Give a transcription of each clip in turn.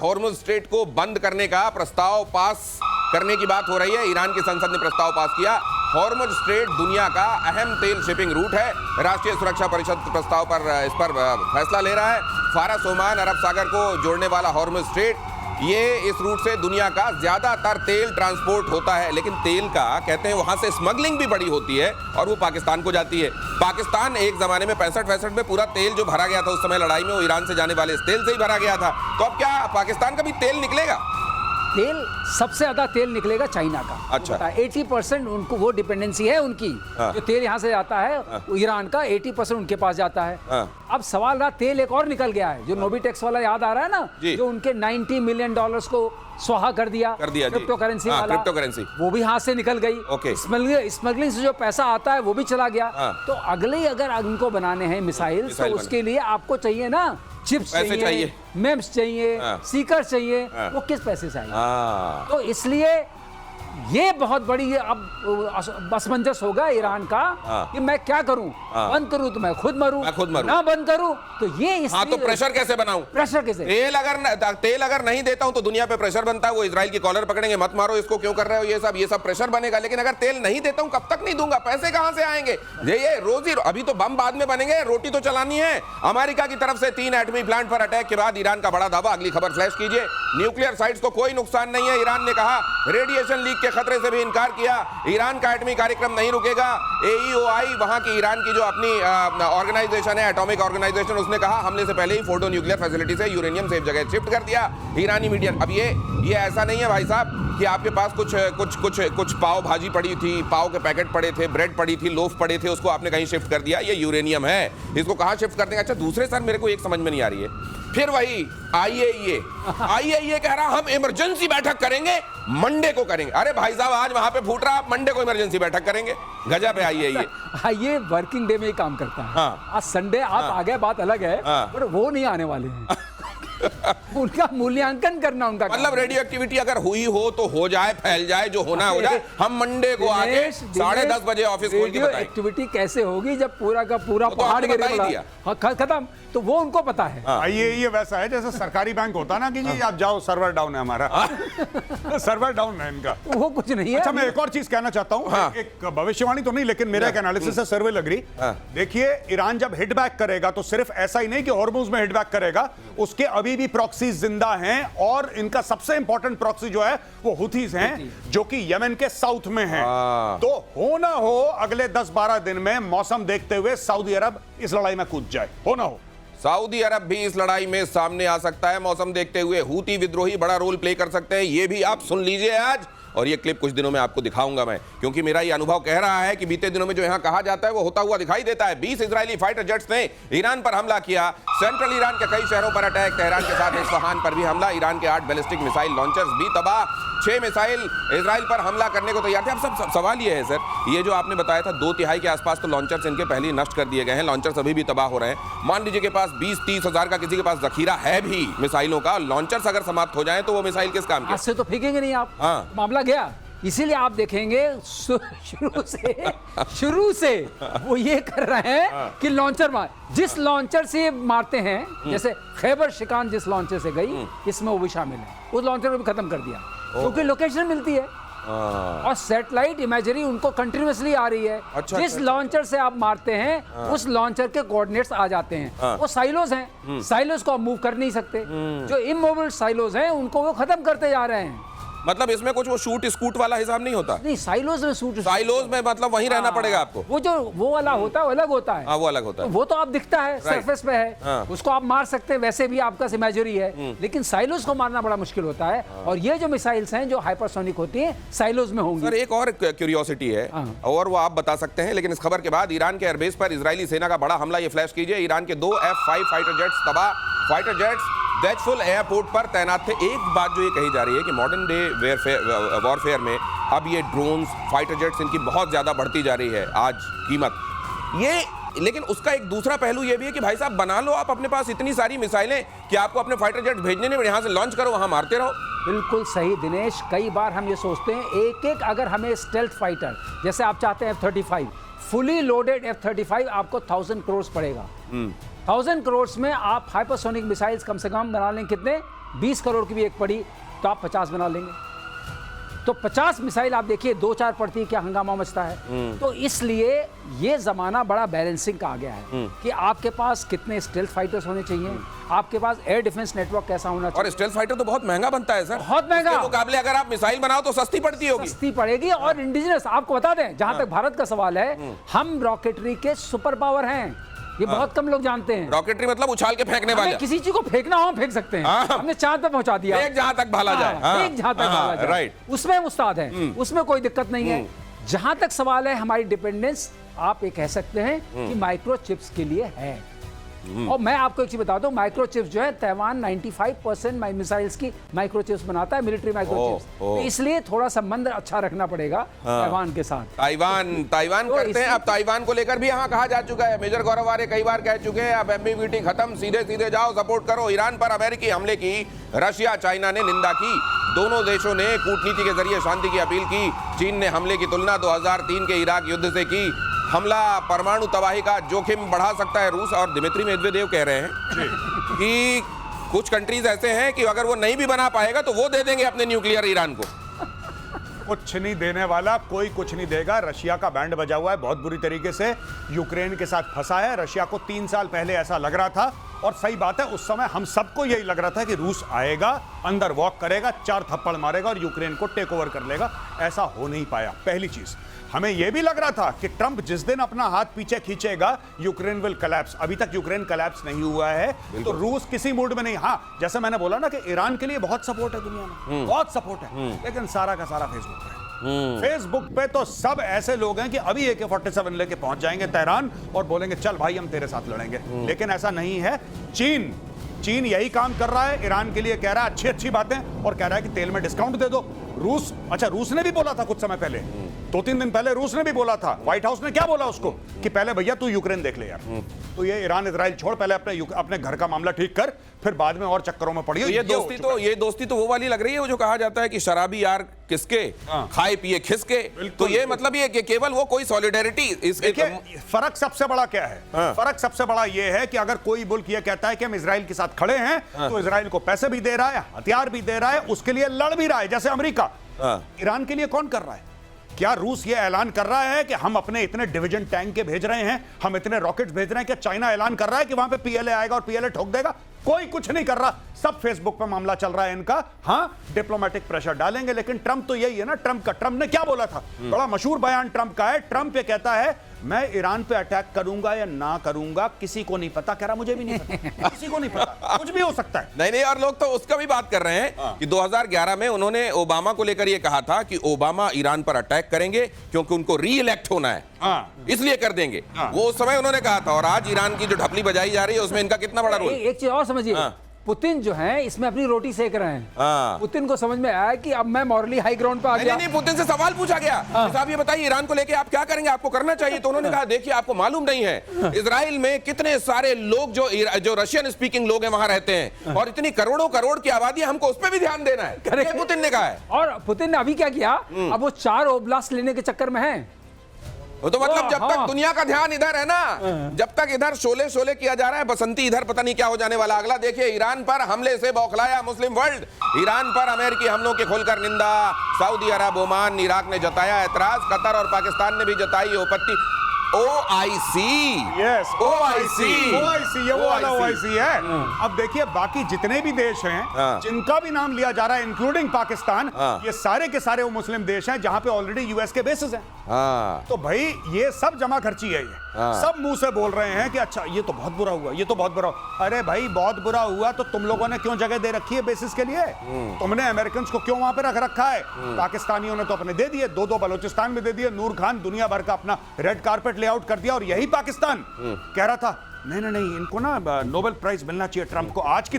Hormuz strait को बंद करने का प्रस्ताव पास करने की बात हो रही है। ईरान की संसद ने प्रस्ताव पास किया। हॉर्मुज स्ट्रेट दुनिया का अहम तेल शिपिंग रूट है। राष्ट्रीय सुरक्षा परिषद प्रस्ताव पर इस पर फैसला ले रहा है। फारस, ओमान, अरब सागर को जोड़ने वाला हॉर्मुज स्ट्रेट, ये इस रूट से दुनिया का ज्यादातर तेल ट्रांसपोर्ट होता है। लेकिन तेल का कहते हैं वहां से स्मगलिंग भी बड़ी होती है और वो पाकिस्तान को जाती है। पाकिस्तान एक जमाने में 65-65 में पूरा तेल जो भरा गया था उस समय लड़ाई में, वो ईरान से जाने वाले इस तेल से ही भरा गया था। तो अब क्या पाकिस्तान का भी तेल निकलेगा? तेल सबसे ज्यादा तेल निकलेगा चाइना का। अच्छा। 80% उनको वो डिपेंडेंसी है उनकी। जो तेल यहाँ से आता है वो ईरान का 80% उनके पास जाता है। अब सवाल रहा, तेल एक और निकल गया है जो नोबिटेक्स वाला याद आ रहा है ना, जो उनके $90 मिलियन को स्वाहा कर दिया क्रिप्टो करेंसी वाला, क्रिप्टो करेंसी वो भी हाथ से निकल गई। स्मगलिंग से जो पैसा आता है वो भी चला गया। तो अगले अगर उनको बनाने हैं मिसाइल तो उसके लिए आपको चाहिए ना चिप्स चाहिए, मेम्स चाहिए, सीकर चाहिए। वो किस पैसे से आएंगे? तो इसलिए ये बहुत बड़ी अब असमंजस होगा ईरान का कि मैं क्या करूं, बंद करूं तो मैं खुद मरूं, ना बंद करूं तो ये तो प्रेशर कैसे बनाऊं? प्रेशर कैसे? तेल अगर नहीं देता हूं तो दुनिया पे प्रेशर बनता है। वो इजराइल की कॉलर पकड़ेंगे, मत मारो इसको, क्यों कर रहे हो ये सब प्रेशर बनेगा। लेकिन अगर तेल नहीं देता हूं, कब तक नहीं दूंगा? पैसे कहां से आएंगे? ये रोजी, अभी तो बम बाद में बनेंगे, रोटी तो चलानी है। अमेरिका की तरफ से 3 एटमी प्लांट पर अटैक के बाद ईरान का बड़ा दावा। अगली खबर फ्लैश कीजिए। न्यूक्लियर साइट्स को कोई नुकसान नहीं है, ईरान ने कहा। रेडिएशन लीक के खतरे से भी इनकार किया। ईरान का एटमी कार्यक्रम नहीं रुकेगा। AEOI, वहां की ईरान की जो अपनी ऑर्गेनाइजेशन है, एटॉमिक ऑर्गेनाइजेशन, उसने कहा हमले से पहले ही फोर्डो न्यूक्लियर फैसिलिटी से यूरेनियम सेफ जगह शिफ्ट कर दिया। ईरानी मीडिया, अब ये ऐसा नहीं है भाई साहब कि आपके पास कुछ पाव भाजी पड़ी थी, पाव के पैकेट पड़े थे, ब्रेड पड़ी थी, लोफ पड़े थे, उसको आपने कहीं शिफ्ट कर दिया। ये यूरेनियम है, इसको कहां शिफ्ट कर देंगे? अच्छा, दूसरे सर मेरे को एक समझ में नहीं आ रही है, फिर वही IAEA कह रहा हम इमरजेंसी बैठक करेंगे, मंडे को करेंगे। अरे भाई साहब, आज वहां पे फूट रहा, आप मंडे को इमरजेंसी बैठक करेंगे? गजब है IAEA। ये वर्किंग डे में ही काम करता है। आज संडे आप आ गए, बात अलग है, पर वो नहीं आने वाले हैं। उनका मूल्यांकन करना उनका मतलब रेडियो एक्टिविटी अगर हुई हो तो हो जाए, फैल जाए, जो होना हो जाए। हम मंडे को आके 10:30 बजे ऑफिस खोल के बताएं। एक्टिविटी कैसे होगी जब पूरा का पूरा पहाड़ गिरेगा, खत्म, तो वो उनको पता है। ये वैसा है जैसे सरकारी बैंक होता ना कि जी आप जाओ, सर्वर डाउन है हमारा। सर्वर डाउन है इनका, वो कुछ नहीं है। अच्छा, मैं एक और चीज कहना चाहता हूं, एक भविष्यवाणी तो नहीं, लेकिन मेरा एक एनालिसिस है, सर्वे लग रही। देखिए, ईरान जब हिट बैक करेगा तो सिर्फ ऐसा ही नहीं कि हॉर्मुज में हिट बैक करेगा, उसके अभी भी प्रॉक्सीज जिंदा हैं। और इनका सबसे इंपॉर्टेंट प्रॉक्सी जो है वो हुथीज हैं, जो कि यमन के साउथ में हैं। तो हो ना हो अगले 10-12 दिन में मौसम देखते हुए सऊदी अरब इस लड़ाई में कूद जाए, हो ना हो सऊदी अरब भी इस लड़ाई में सामने आ सकता है। मौसम देखते हुए हूती विद्रोही बड़ा रोल प्ले कर सकते हैं, ये भी आप सुन लीजिए आज। और ये क्लिप कुछ दिनों में आपको दिखाऊंगा मैं, क्योंकि मेरा ये अनुभव कह रहा है कि बीते दिनों में जो यहां कहा जाता है वो होता हुआ दिखाई देता है। 20 इजरायली फाइटर जेट्स ने ईरान पर हमला किया। सेंट्रल ईरान के कई शहरों पर अटैक, तेहरान के साथ इस्फहान पर भी हमला। ईरान के 8 बैलिस्टिक मिसाइल लॉन्चर्स भी तबाह। 6 मिसाइल इजराइल पर हमला करने को तैयार थे। अब सब सवाल ये है सर, ये जो आपने बताया था 2/3 के आसपास तो लॉन्चर्स इनके पहले ही नष्ट कर दिए गए हैं। लॉन्चर्स अभी भी तबाह हो रहे हैं। मान लीजिए के पास 20-30 हजार का किसी के पास जखीरा है भी मिसाइलों का, लॉन्चर्स अगर समाप्त हो जाए तो वो मिसाइल किस काम के? ऐसे तो फेंकेंगे नहीं आप। मामला गया। इसीलिए आप देखेंगे शुरू से वो ये कर रहे हैं कि लॉन्चर मार, जिस लॉन्चर से मारते हैं, जैसे खैबर शिकान जिस लॉन्चर से गई, इसमें वो भी शामिल है। उस लॉन्चर को भी खत्म कर दिया क्योंकि लोकेशन मिलती है और सैटेलाइट इमेजरी उनको कंटिन्यूअसली आ रही है। जिस लॉन्चर से आप मारते हैं उस लॉन्चर के कोऑर्डिनेट्स आ जाते हैं। वो साइलोज हैं, साइलोज को आप मूव कर नहीं सकते। जो इमूवेबल साइलोज हैं उनको वो खत्म करते जा रहे हैं। मतलब इसमें कुछ वो शूट स्कूट वाला हिसाब नहीं होता? नहीं, साइलोज में साइलोज में मतलब वहीं रहना पड़ेगा आपको। वो वाला होता है, वो अलग होता है। वो अलग होता है, वो तो आप दिखता है, सरफेस पे है, उसको आप मार सकते हैं, वैसे भी आपका इमेजरी है। लेकिन साइलोज को मारना बड़ा मुश्किल होता है। और ये जो मिसाइल्स हैं जो हाइपरसोनिक होती हैं, साइलोज में होंगी। सर एक और क्यूरियोसिटी है और वो आप बता सकते हैं, लेकिन इस खबर के बाद ईरान के एयरबेस पर इजरायली सेना का बड़ा हमला। ये फ्लैश कीजिए। ईरान के 2 F-5 फाइटर जेट्स तबाह। फाइटर जेट्स दैटफुल एयरपोर्ट पर तैनात थे। एक बात जो ये कही जा रही है कि मॉडर्न डे वॉरफेयर में अब ये ड्रोन्स, फाइटर जेट्स, इनकी बहुत ज़्यादा बढ़ती जा रही है आज कीमत ये। लेकिन उसका एक दूसरा पहलू ये भी है कि भाई साहब, बना लो आप अपने पास इतनी सारी मिसाइलें कि आपको अपने फाइटर जेट्स भेजने नहीं, यहाँ से लॉन्च करो, वहाँ मारते रहो। बिल्कुल सही दिनेश। कई बार हम ये सोचते हैं एक अगर हमें स्टेल्थ फाइटर, जैसे आप चाहते हैं F-35, फुली लोडेड F-35 आपको 1000 करोड़ पड़ेगा। 1000 करोड़ में आप हाइपरसोनिक मिसाइल्स कम से कम बना लें कितने? 20 करोड़ की भी एक पड़ी तो आप 50 बना लेंगे। तो 50 मिसाइल आप देखिए 2-4 पड़ती है, क्या हंगामा मचता है। तो इसलिए ये जमाना बड़ा बैलेंसिंग का आ गया है कि आपके पास कितने स्टेल्थ फाइटर्स होने चाहिए, आपके पास एयर डिफेंस नेटवर्क कैसा होना चाहिए। और स्टेल्थ फाइटर तो बहुत महंगा बनता है सर, बहुत महंगा। उसके मुकाबले अगर आप मिसाइल बनाओ तो सस्ती पड़ती होगी, सस्ती पड़ेगी। और इंडिजिनस आपको बता दें, जहां तक भारत का सवाल है, हम रॉकेटरी के सुपर पावर हैं, ये बहुत कम लोग जानते हैं। रॉकेटरी मतलब उछाल के फेंकने वाले, किसी चीज को फेंकना हो हम फेंक सकते हैं। हमने चांद पे पहुंचा दिया, एक जहां तक भाला जाए, एक जहां तक भाला जाए, राइट, उसमें हम उस्ताद हैं, उसमें कोई दिक्कत नहीं है। जहां तक सवाल है हमारी डिपेंडेंस, आप ये कह सकते हैं कि माइक्रो चिप्स के लिए है। और मैं आपको एक चीज बता दूं, माइक्रो चिप्स जो है, ताइवान 95% मिसाइल्स की माइक्रो चिप्स बनाता है, मिलिट्री माइक्रो चिप्स। तो इसलिए थोड़ा संबंध अच्छा रखना पड़ेगा ताइवान के साथ। ताइवान तो करते हैं। अब ताइवान को लेकर भी यहाँ कहा जा चुका है, मेजर गौरव आर्य कई बार कह चुके हैं, अब एम्बिग्विटी खत्म, सीधे सीधे जाओ, सपोर्ट करो। ईरान पर अमेरिकी हमले की रशिया चाइना ने निंदा की, दोनों देशों ने कूटनीति के जरिए शांति की अपील की। चीन ने हमले की तुलना 2003 के इराक युद्ध से की। हमला परमाणु तबाही का जोखिम बढ़ा सकता है रूस। और दिमित्री मेदवेदेव कह रहे हैं कि कुछ कंट्रीज ऐसे हैं कि अगर वो नहीं भी बना पाएगा तो वो दे देंगे अपने न्यूक्लियर ईरान को। कुछ नहीं देने वाला, कोई कुछ नहीं देगा। रशिया का बैंड बजा हुआ है बहुत बुरी तरीके से, यूक्रेन के साथ फंसा है। रशिया को 3 साल पहले ऐसा लग रहा था, और सही बात है, उस समय हम सबको यही लग रहा था कि रूस आएगा, अंदर वॉक करेगा, 4 थप्पड़ मारेगा और यूक्रेन को टेक ओवर कर लेगा। ऐसा हो नहीं पाया। पहली चीज, हमें यह भी लग रहा था कि ट्रंप जिस दिन अपना हाथ पीछे खींचेगा, यूक्रेन विल कोलैप्स। अभी तक यूक्रेन कोलैप्स नहीं हुआ है, तो रूस किसी मूड में नहीं। हाँ, जैसे मैंने बोला ना कि ईरान के लिए बहुत सपोर्ट है दुनिया में, बहुत सपोर्ट है, लेकिन सारा का सारा फेसबुक पे है। फेसबुक पे तो सब ऐसे लोग हैं कि अभी AK-47 लेके पहुंच जाएंगे तेहरान और बोलेंगे चल भाई हम तेरे साथ लड़ेंगे। लेकिन ऐसा नहीं है। चीन यही काम कर रहा है, ईरान के लिए कह रहा है अच्छी बातें, और कह रहा है कि तेल में डिस्काउंट दे दो। रूस ने भी बोला था कुछ समय पहले, 2-3 दिन पहले रूस ने भी बोला था, व्हाइट हाउस ने क्या बोला उसको कि पहले भैया तू यूक्रेन देख ले यार, तो ये ईरान इजराइल छोड़, पहले अपने घर का मामला ठीक कर, फिर बाद में और चक्करों में पड़ियो। ये दोस्ती तो वो वाली लग रही है, वो जो कहा जाता है कि शराबी यार किसके, खाए पिए खिसके। तो ये मतलब ये कि केवल वो कोई सॉलिडेरिटी। फर्क सबसे बड़ा क्या है? फर्क सबसे बड़ा ये है कि अगर कोई मुल्क ये कहता है कि हम इजराइल के साथ खड़े हैं, तो इजराइल को पैसे भी दे रहा है, हथियार भी दे रहा है, उसके लिए लड़ भी रहा है, जैसे अमेरिका। ईरान के लिए कौन कर रहा है? क्या रूस ये ऐलान कर रहा है कि हम अपने इतने डिवीजन टैंक के भेज रहे हैं, हम इतने रॉकेट्स भेज रहे हैं? क्या चाइना ऐलान कर रहा है कि वहां पे PLA आएगा और PLA ठोक देगा? कोई कुछ नहीं कर रहा। सब फेसबुक पे मामला चल रहा है इनका। हाँ, डिप्लोमेटिक प्रेशर डालेंगे, लेकिन ट्रंप तो यही है ना, ट्रंप ने क्या बोला था? बड़ा मशहूर बयान ट्रंप का है। ट्रंप ये कहता है मैं ईरान पे अटैक करूंगा या ना करूंगा किसी को नहीं पता। कह रहा मुझे भी नहीं पता, किसी को नहीं पता, कुछ भी हो सकता है। नहीं, और लोग तो उसका भी बात कर रहे हैं कि 2011 में उन्होंने ओबामा को लेकर ये कहा था कि ओबामा ईरान पर अटैक करेंगे क्योंकि उनको री-इलेक्ट होना है, इसलिए कर देंगे। वो उस समय उन्होंने कहा था। और आज ईरान की जो ढपली बजाई जा रही है उसमें इनका कितना बड़ा रोल। एक चीज और समझिए, पुतिन जो है इसमें अपनी रोटी सेक रहे हैं। पुतिन को समझ में आया कि अब मैं मॉरली हाई ग्राउंड पे आ गया। नहीं, पुतिन से सवाल पूछा गया, साहब ये बताइए ईरान को लेके आप क्या करेंगे, आपको करना चाहिए। तो उन्होंने कहा देखिए आपको मालूम नहीं है इजराइल में कितने सारे लोग जो रशियन स्पीकिंग लोग हैं वहां रहते हैं, और इतनी करोड़ों करोड़ की आबादी है, हमको उस पर भी ध्यान देना है। ये पुतिन ने कहा है। और पुतिन ने अभी क्या किया, अब वो 4 ओब्लास्ट लेने के चक्कर में है। तो मतलब जब तक दुनिया का ध्यान इधर है ना, जब तक इधर शोले किया जा रहा है, बसंती इधर पता नहीं क्या हो जाने वाला। अगला देखिए, ईरान पर हमले से बौखलाया मुस्लिम वर्ल्ड। ईरान पर अमेरिकी हमलों की खुलकर निंदा। सऊदी अरब, ओमान, इराक ने जताया एतराज। कतर और पाकिस्तान ने भी जताई आपत्ति। OIC, यस, OIC, ये वो वाला OIC है। अब देखिए बाकी जितने भी देश हैं जिनका भी नाम लिया जा रहा है, इंक्लूडिंग पाकिस्तान, ये सारे के सारे वो मुस्लिम देश हैं जहां पे ऑलरेडी US के बेसिस हैं। तो भाई ये सब जमा खर्ची है। ये सब मुंह से बोल रहे हैं कि अच्छा ये तो बहुत बुरा हुआ, ये तो बहुत बुरा हुआ। अरे भाई बहुत बुरा हुआ तो तुम लोगों ने क्यों जगह दे रखी है बेसिस के लिए? तुमने अमेरिकन को क्यों वहां पे रख रखा है? पाकिस्तानियों ने तो अपने दे दिए, 2 बलूचिस्तान में दे दिए। नूर खान दुनिया भर का अपना रेड कारपेट लेआउट कर दिया। और यही पाकिस्तान कह रहा था नहीं, इनको ना नोबेल प्राइज मिलना चाहिए ट्रंप को। आज की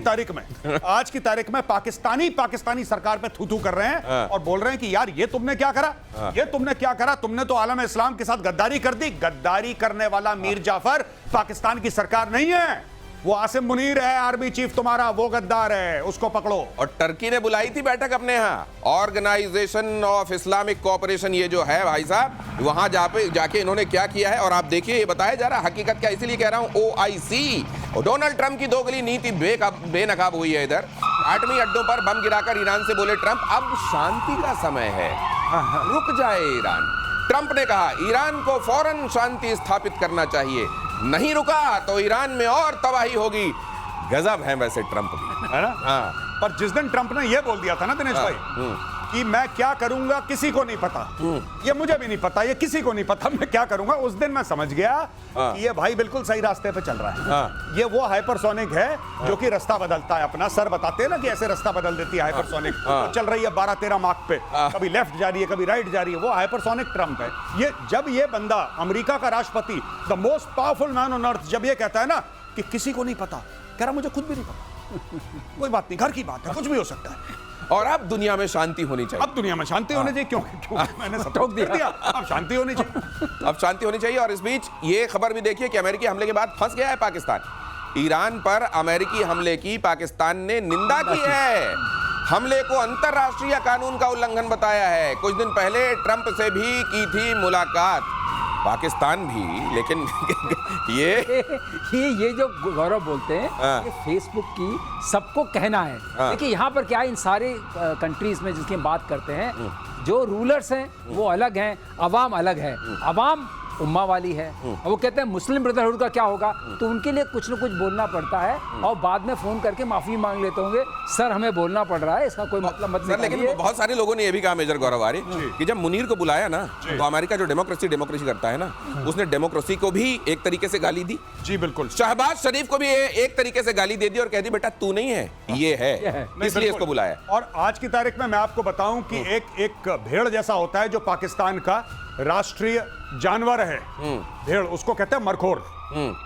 तारीख में पाकिस्तानी सरकार पे थू कर रहे हैं और बोल रहे हैं कि यार ये तुमने क्या करा, तुमने तो आलम इस्लाम के साथ गद्दारी कर दी। गद्दारी करने वाला मीर जाफर पाकिस्तान की सरकार नहीं है, वो आसिम मुनीर है आर्मी चीफ तुम्हारा, वो गद्दार है, उसको पकड़ो। और टर्की ने बुलाई थी बैठक अपने यहाँ, ऑर्गेनाइजेशन ऑफ इस्लामिक कोऑपरेशन, ये जो है भाई साहब, वहां जाके इन्होंने क्या किया है। और आप देखिए ये बताया जा रहा है हकीकत क्या, इसीलिए कह रहा हूं OIC। और डोनाल्ड ट्रंप की दोगली नीति बेनकाब हुई है इधर। एटमी अड्डों पर बम गिराकर ईरान से बोले ट्रंप, अब शांति का समय है, रुक जाए ईरान। ट्रंप ने कहा ईरान को फौरन शांति स्थापित करना चाहिए, नहीं रुका तो ईरान में और तबाही होगी। गजब है वैसे ट्रंप भी, है ना? हाँ। पर जिस दिन ट्रंप ने यह बोल दिया था ना दिनेश भाई कि मैं क्या करूंगा किसी को नहीं पता, ये मुझे भी नहीं पता, ये किसी को नहीं पता मैं क्या करूंगा, उस दिन मैं समझ गया कि ये भाई बिल्कुल सही रास्ते पे चल रहा है। ये वो हाइपरसोनिक है जो कि रास्ता बदलता है अपना, सर बताते हैं ना कि ऐसे रास्ता बदल देती है हाइपरसोनिक, तो चल रही है 12-13 मार्क पे, कभी लेफ्ट जा रही है कभी राइट जा रही है, वो हाइपरसोनिक ट्रंप है। ये जब ये बंदा अमेरिका का राष्ट्रपति, the most powerful man on earth, जब ये कहता है ना कि किसी को नहीं पता, कह रहा मुझे खुद भी नहीं पता, कोई बात नहीं, घर की बात है, कुछ भी हो सकता है। और अब दुनिया में शांति होनी चाहिए, अब दुनिया में शांति होनी चाहिए, क्यों मैंने सब टोक दिया, अब शांति होनी चाहिए, अब शांति होनी चाहिए। और इस बीच ये खबर भी देखिए कि अमेरिकी हमले के बाद फंस गया है पाकिस्तान। ईरान पर अमेरिकी हमले की पाकिस्तान ने निंदा की है, हमले को अंतर्राष्ट्रीय कानून का उल्लंघन बताया है। कुछ दिन पहले ट्रंप से भी की थी मुलाकात पाकिस्तान भी, लेकिन ये जो गौरव बोलते हैं ये फेसबुक की सबको कहना है। देखिए यहाँ पर क्या है, इन सारे कंट्रीज में जिसकी हम बात करते हैं, जो रूलर्स हैं वो अलग हैं, अवाम अलग है। अवाम उम्मा वाली है, और वो कहते हैं मुस्लिम ब्रदरहुड का क्या होगा, तो उनके लिए कुछ न कुछ बोलना पड़ता है, और बाद में फोन करके माफी मांग लेते होंगे, सर हमें बोलना पड़ रहा है, इसका कोई मतलब मत नहीं। लेकिन बहुत सारे लोगों ने ये भी कहा मेजर गौरव आर्य कि जब मुनीर को बुलाया ना, तो अमेरिका जो डेमोक्रेसी करता है ना, उसने डेमोक्रेसी को भी एक तरीके से गाली दी। जी बिल्कुल। शहबाज शरीफ को भी एक तरीके से गाली दे दी और कह दी बेटा तू नहीं है, ये है, इसलिए इसको बुलाया। और आज की तारीख में मैं आपको बताऊं कि एक भेड़ जैसा होता है जो पाकिस्तान का राष्ट्रीय जानवर है, भेड़, उसको कहते हैं मरखोर,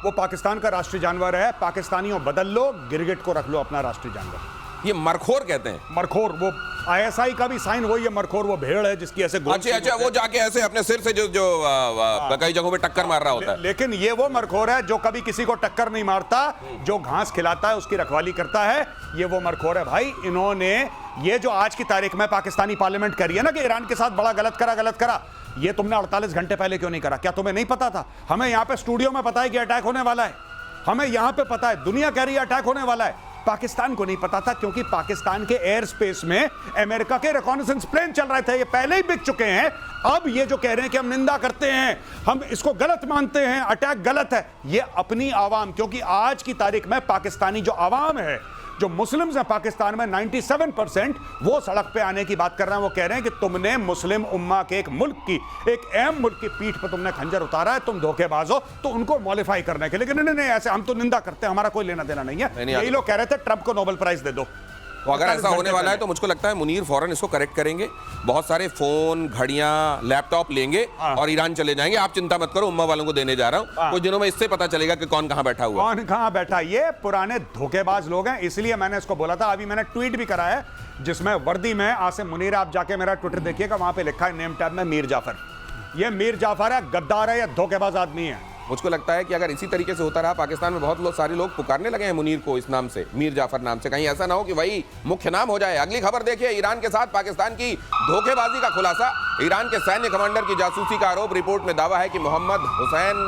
वो पाकिस्तान का राष्ट्रीय जानवर है। पाकिस्तानियों बदल लो, गिरगिट को रख लो अपना राष्ट्रीय जानवर। ये मरखोर कहते हैं, मरखोर, वो आईएसआई का भी साइन वही है, मरखोर वो भेड़ है जिसकी ऐसे गोल। अच्छा, वो जाके ऐसे अपने सिर से जो कई जगहों पे टक्कर मार रहा होता है। लेकिन ये वो मरखोर है जो कभी किसी को टक्कर नहीं मारता, जो घास खिलाता है उसकी रखवाली करता है, ये वो मरखोर है भाई। इन्होंने ये जो आज की तारीख में पाकिस्तानी पार्लियामेंट करी है ना कि ईरान के साथ बड़ा गलत करा, ये तुमने 48 घंटे पहले क्यों नहीं करा? क्या तुम्हें नहीं पता था? हमें यहां पे स्टूडियो में पता है कि अटैक होने वाला है, हमें यहां पे पता है, दुनिया कह रही है अटैक होने वाला है, पाकिस्तान को नहीं पता था, क्योंकि पाकिस्तान के एयर स्पेस में अमेरिका के रिकॉनेसेंस प्लेन चल रहे थे, ये पहले ही बिक चुके हैं। अब ये जो कह रहे हैं कि हम निंदा करते हैं, हम इसको गलत मानते हैं, अटैक गलत है, ये अपनी आवाम, क्योंकि आज की तारीख में पाकिस्तानी जो आवाम है, जो मुस्लिम्स हैं पाकिस्तान में 97%, वो सड़क पे आने की बात कर रहे हैं। वो कह रहे हैं कि तुमने मुस्लिम उम्मा के एक मुल्क की, एक अहम मुल्क की पीठ पर तुमने खंजर उतारा है, तुम धोखेबाज हो, तो उनको मॉडिफाई करने के लिए। लेकिन नहीं, ऐसे हम तो निंदा करते हैं, हमारा कोई लेना देना नहीं है। यही लोग कह रहे थे ट्रंप को नोबेल प्राइज दे दो। तो अगर ऐसा होने वाला है तो मुझको लगता है मुनीर फौरन इसको करेक्ट करेंगे, बहुत सारे फोन, घड़ियां, लैपटॉप लेंगे और ईरान चले जाएंगे। आप चिंता मत करो, उम्मा वालों को देने जा रहा हूं, कुछ दिनों में इससे पता चलेगा कि कौन कहां बैठा हुआ, कौन कहां बैठा। ये पुराने धोखेबाज लोग हैं, इसलिए मैंने इसको बोला था। अभी मैंने ट्वीट भी करा है जिसमें वर्दी में आसिम मुनीर, आप जाके मेरा ट्विटर देखिएगा, वहां पे लिखा है नेम टैब में मीर जाफर। ये मीर जाफर है, गद्दार है, या धोखेबाज आदमी है। मुझको लगता है कि अगर इसी तरीके से होता रहा, पाकिस्तान में बहुत सारे लोग पुकारने लगे हैं मुनीर को इस नाम से, मीर जाफर नाम से, कहीं ऐसा ना हो कि वही मुख्य नाम हो जाए। अगली खबर देखिए, ईरान के साथ पाकिस्तान की धोखेबाजी का खुलासा। ईरान के सैन्य कमांडर की जासूसी का आरोप, रिपोर्ट में दावा है कि मोहम्मद हुसैन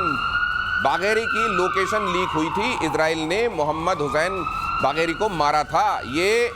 बागेरी की लोकेशन लीक हुई थी, इजराइल ने मोहम्मद हुसैन बागेरी को मारा था। ये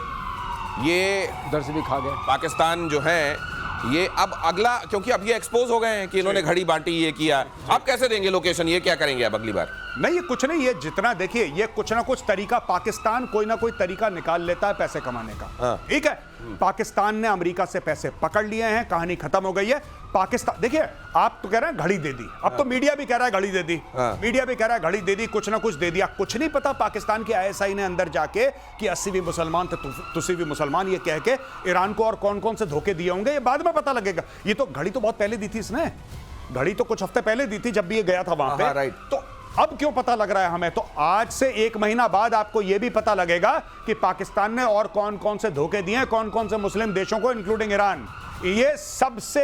दर से भी खा गए पाकिस्तान जो है, ये अब अगला, क्योंकि अब ये एक्सपोज हो गए हैं कि इन्होंने घड़ी बांटी, ये किया, अब कैसे देंगे लोकेशन, ये क्या करेंगे अब अगली बार? नहीं, ये कुछ नहीं, ये जितना देखिए, ये कुछ ना कुछ तरीका, पाकिस्तान कोई ना कोई तरीका निकाल लेता है पैसे कमाने का। ठीक है, पाकिस्तान ने अमेरिका से पैसे पकड़ लिए हैं, कहानी खत्म हो गई है। पाकिस्तान, देखिए, आप तो कह रहे हैं घड़ी दे दी, अब तो मीडिया भी कह रहा है घड़ी दे दी, मीडिया भी कह रहा है घड़ी दे दी, कुछ ना कुछ दे दिया। कुछ नहीं पता पाकिस्तान की आईएसआई ने अंदर जाके कि 80 भी मुसलमान थे, तुसी भी मुसलमान, ये कह के ईरान को और कौन कौन से धोखे दिए होंगे, ये बाद में पता लगेगा। ये तो घड़ी तो बहुत पहले दी थी इसने, घड़ी तो कुछ हफ्ते पहले दी थी जब भी ये गया था वहां पे। तो अब क्यों पता लग रहा है हमें? तो आज से 1 महीना बाद आपको यह भी पता लगेगा कि पाकिस्तान ने और कौन कौन से धोखे दिए, कौन कौन से मुस्लिम देशों को, इंक्लूडिंग ईरान। ये सबसे,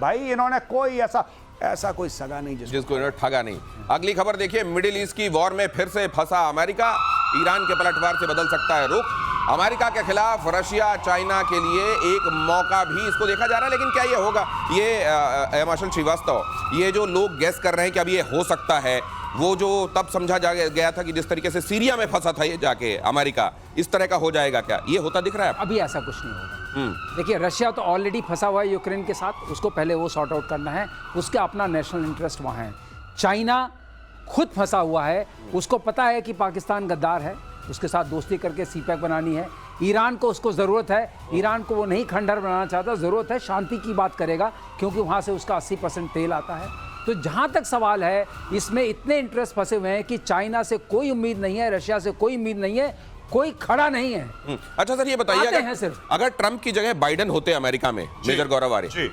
भाई इन्होंने कोई ऐसा कोई सगा नहीं जिसको इन्होंने ठगा नहीं। अगली खबर देखिए, मिडिल ईस्ट की वॉर में फिर से फंसा अमेरिका, ईरान के पलटवार से बदल सकता है रुख। अमेरिका के खिलाफ रशिया, चाइना के लिए एक मौका भी इसको देखा जा रहा है। लेकिन क्या ये होगा? ये मार्शल श्रीवास्तव, ये जो लोग गेस कर रहे हैं कि अब ये हो सकता है, वो जो तब समझा गया था कि जिस तरीके से सीरिया में फंसा था ये जाके अमेरिका, इस तरह का हो जाएगा क्या? ये होता दिख रहा है? अभी ऐसा कुछ नहीं होगा। देखिए, रशिया तो ऑलरेडी फंसा हुआ है यूक्रेन के साथ, उसको पहले वो सॉर्ट आउट करना है, उसका अपना नेशनल इंटरेस्ट वहाँ है। चाइना खुद फंसा हुआ है, उसको पता है कि पाकिस्तान गद्दार है, उसके साथ दोस्ती करके सीपैक बनानी है। ईरान को उसको ज़रूरत है, ईरान को वो नहीं खंडहर बनाना चाहता, ज़रूरत है शांति की बात करेगा, क्योंकि वहाँ से उसका 80% तेल आता है। तो जहाँ तक सवाल है, इसमें इतने इंटरेस्ट फंसे हुए हैं कि चाइना से कोई उम्मीद नहीं है, रशिया से कोई उम्मीद नहीं है, कोई खड़ा नहीं है। अच्छा सर, ये बताइए, अगर ट्रंप की जगह बाइडेन होते अमेरिका में, मेजर गौरव आर्य,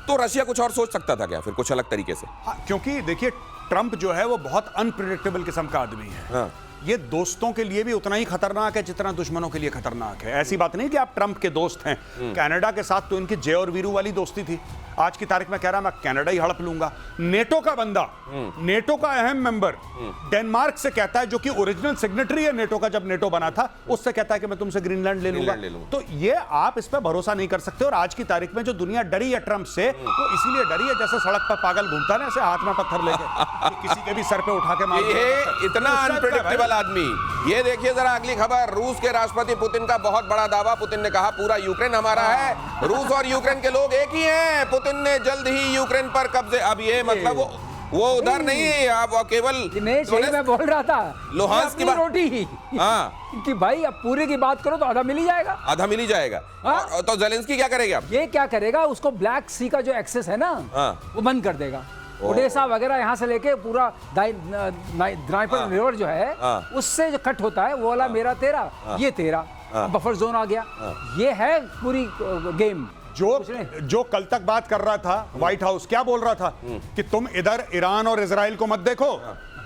तो रशिया कुछ और सोच सकता था क्या, फिर कुछ अलग तरीके से? हाँ, क्योंकि देखिए ट्रंप जो है वो बहुत अनप्रिडिक्टेबल किस्म का आदमी है। हाँ। ये दोस्तों के लिए भी उतना ही खतरनाक है जितना दुश्मनों के लिए खतरनाक है। ऐसी बात नहीं कि आप ट्रंप के दोस्त हैं। कनाडा के साथ तो इनकी जय और वीरू वाली दोस्ती थी। आज की तारीख में कह रहा मैं कनाडा ही हड़प लूंगा। नेटो का बंदा, नेटो का अहम मेंबर डेनमार्क से कहता है, जो कि ओरिजिनल सिग्नेटरी है नेटो का जब नेटो बना था, उससे कहता है कि मैं तुमसे ग्रीनलैंड ले लूंगा। तो ये आप इस पर भरोसा नहीं कर सकते। और आज की तारीख में जो दुनिया डरी है ट्रंप से, वो इसीलिए डरी है जैसे सड़क पर पागल घूमता है ना, ऐसे हाथ में पत्थर लेके किसी के भी सर पे उठा के मार। ये इतना अनप्रेडिक्टेबल आदमी। ये देखिए जरा अगली खबर, रूस के राष्ट्रपति पुतिन का बहुत बड़ा दावा। पुतिन ने कहा पूरा यूक्रेन हमारा है, रूस और यूक्रेन के लोग एक ही हैं। पुतिन ने जल्द ही यूक्रेन पर कब्जे। अब ये मतलब वो उधर नहीं, आप केवल मैं बोल रहा था लुहांस्क की बात, रोटी ही कि भाई अब पूरे की बात करो तो आधा मिल ही जाएगा, आधा मिल ही जाएगा। तो जेलेंस्की क्या करेगा? ये क्या करेगा, उसको ब्लैक सी का जो एक्सेस है ना, वो बंद कर देगा। ओडेसा वगैरह यहाँ से लेके पूरा द्नाइपर रिवर जो है, उससे जो कट होता है वो वाला मेरा तेरा, ये तेरा बफर जोन आ गया। ये है पूरी गेम। जो कल तक बात कर रहा था व्हाइट हाउस, क्या बोल रहा था कि तुम इधर ईरान और इजराइल को मत देखो,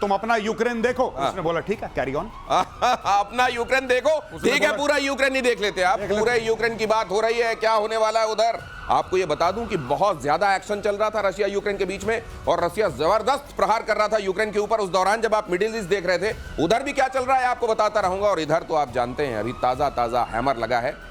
तुम अपना यूक्रेन देखो। उसने बोला ठीक है, कैरी ऑन। अपना यूक्रेन देखो, ठीक है, पूरा यूक्रेन ही देख लेते हैं। आप पूरे यूक्रेन की बात हो रही है, क्या होने वाला है उधर। आपको ये बता दूं कि बहुत ज्यादा एक्शन चल रहा था रशिया यूक्रेन के बीच में, और रशिया जबरदस्त प्रहार कर रहा था यूक्रेन के ऊपर। उस दौरान जब आप मिडिल ईस्ट देख रहे थे, उधर भी क्या चल रहा है आपको बताता रहूंगा। और इधर तो आप जानते हैं, अभी ताजा हैमर लगा है